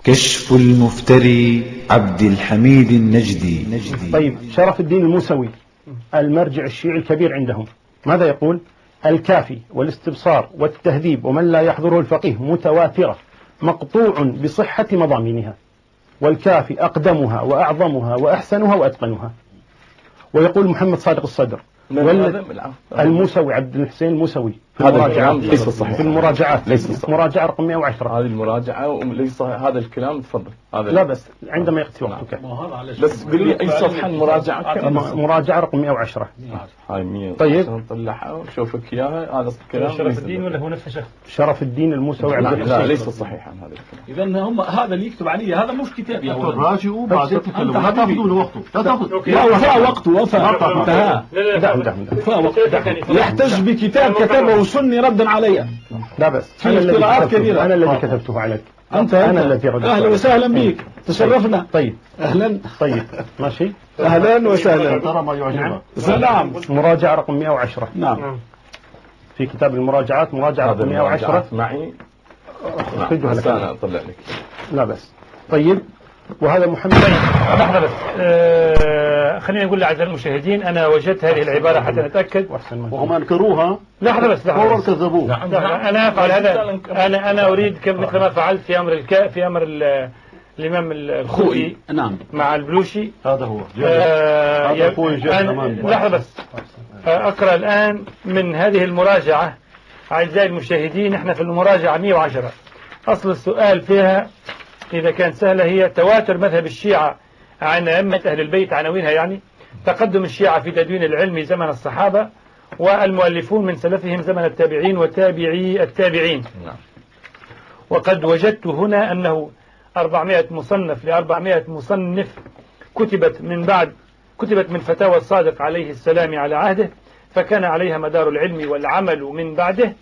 كشف المفتري عبد الحميد النجدي. طيب، شرف الدين الموسوي المرجع الشيعي الكبير عندهم ماذا يقول؟ الكافي والاستبصار والتهذيب ومن لا يحضره الفقيه متواترة مقطوع بصحة مضامينها، والكافي أقدمها وأعظمها وأحسنها وأتقنها. ويقول محمد صادق الصدر الموسوي عبد الحسين الموسوي في المراجعات ليس صحيح، في المراجعات ليس صحيح. مراجعة رقم 110 هذه المراجعة وليس هذا الكلام. تفضل. هذا لا بس عندما يأتي وقتك بس قل لي أي صفحة المراجعة. مراجعة رقم 110. هاي 100. طيب نطلعها وشوفك إياها. هذا الكلام شرف الدين ولا هو نفسه؟ شرف الدين الموسوي عبد الحسين. لا ليس صحيحا هذا الكلام. إذا هم هذا اللي يكتب علي هذا مش كتاب يا ولد. راجعوا بعدين تكلموا، لا تاخذون وقته، لا تاخذ. لا وفاء وقته وفاء انتهى. لا يحتج بكتاب كتبه سني ردا علي. لا بس في قراءات كبيرة. أنا الذي كتبته عليك. أنا الذي رددت. أهلا وسهلا بك، تشرفنا. طيب أهلا. طيب ماشي. أهلا وسهلا. ترى ما يعجبك. سلام. مراجعة رقم 110. نعم. في كتاب المراجعات مراجعة رقم 110 معي. أخرجها لك. أنا أطلع لك. لا بس. طيب، وهذا محمد. لحظة بس. خليني أقول لأعزائي المشاهدين أنا وجدت هذه العبارة حتى نتأكد. وهم أنكروها لحظة بس. فورا كذبوه. أنا أفعل هذا. أنا أريد مثل ما فعلت في أمر في أمر الإمام الخوئي. نعم. مع البلوشي. هذا هو. لحظة بس. أقرأ الآن من هذه المراجعة. أعزائي المشاهدين احنا في المراجعة 110. أصل السؤال فيها إذا كانت سهلة هي تواتر مذهب الشيعة عن أئمة أهل البيت، عناوينها يعني تقدم الشيعة في تدوين العلم زمن الصحابة، والمؤلفون من سلفهم زمن التابعين وتابعي التابعين. وقد وجدت هنا أنه 400 مصنف ل400 مصنف كتبت من فتاوى الصادق عليه السلام على عهده، فكان عليها مدار العلم والعمل من بعده،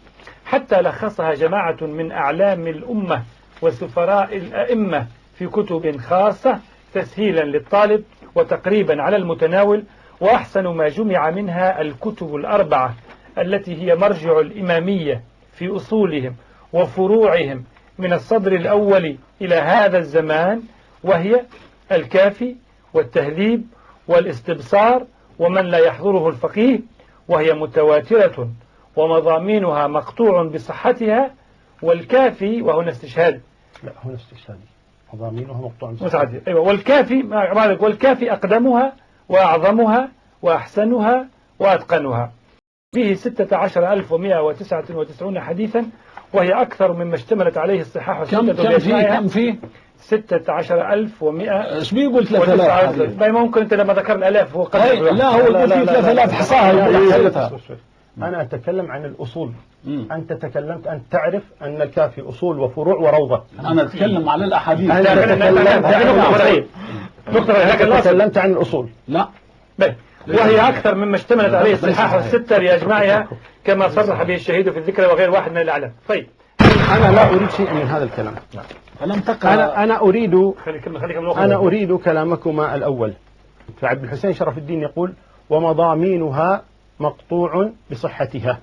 حتى لخصها جماعة من أعلام الأمة وسفراء الأئمة في كتب خاصة تسهيلا للطالب وتقريبا على المتناول. وأحسن ما جمع منها الكتب الأربعة التي هي مرجع الإمامية في أصولهم وفروعهم من الصدر الأول إلى هذا الزمان، وهي الكافي والتهذيب والاستبصار ومن لا يحضره الفقيه، وهي متواترة ومضامينها مقطوع بصحتها. والكافي وهنا استشهاد. لا هنا استشهادي. مضامينها مقطوع بصحتها. أيوة. والكافي أقدمها وأعظمها وأحسنها وأتقنها. فيه 16199 حديثا، وهي أكثر مما اشتملت عليه الصحاح. كم فيه 16100. ايش بيقول 3000؟ ممكن أنت لما ذكر الآلاف هو لا هو يقول فيه 3000 حصاها. أنا أتكلم عن الأصول. أنت تكلمت أن تعرف أن الكافي أصول وفروع وروضة. أنا أتكلم على الأحاديث. تكلمت عن الأصول. لا. وهي أكثر مما اشتملت عليه الصحاح والستة لأجمعها كما صرح به الشهيد في الذكر وغير واحد من الأعلام. طيب، أنا لا أريد شيء من هذا الكلام. أنا أريد كلامكما الأول. فعبد الحسين شرف الدين يقول ومضامينها مقطوع بصحتها.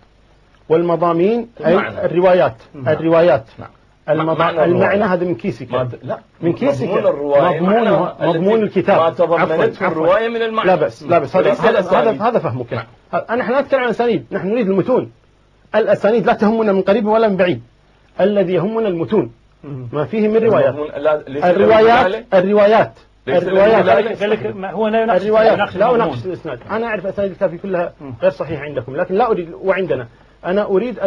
والمضامين أي الروايات. المعنى هذا من كيسك. لا من كيسك. مضمون الكتاب. ما تضمنته الرواية من المعنى. لا بس هذا فهمك. نحن لا نتكلم عن الأسانيد، نحن نريد المتون. الأسانيد لا تهمنا من قريب ولا من بعيد. الذي يهمنا المتون ما فيه من روايات. الروايات هو لا يناقش الإسناد. أنا أعرف أسانيد الكافي كلها غير صحيحة عندكم، لكن لا أريد وعندنا. أنا أريد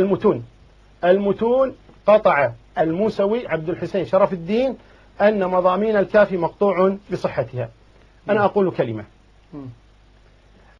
المتون. قطع الموسوي عبد الحسين شرف الدين أن مضامين الكافي مقطوع بصحتها. أنا أقول كلمة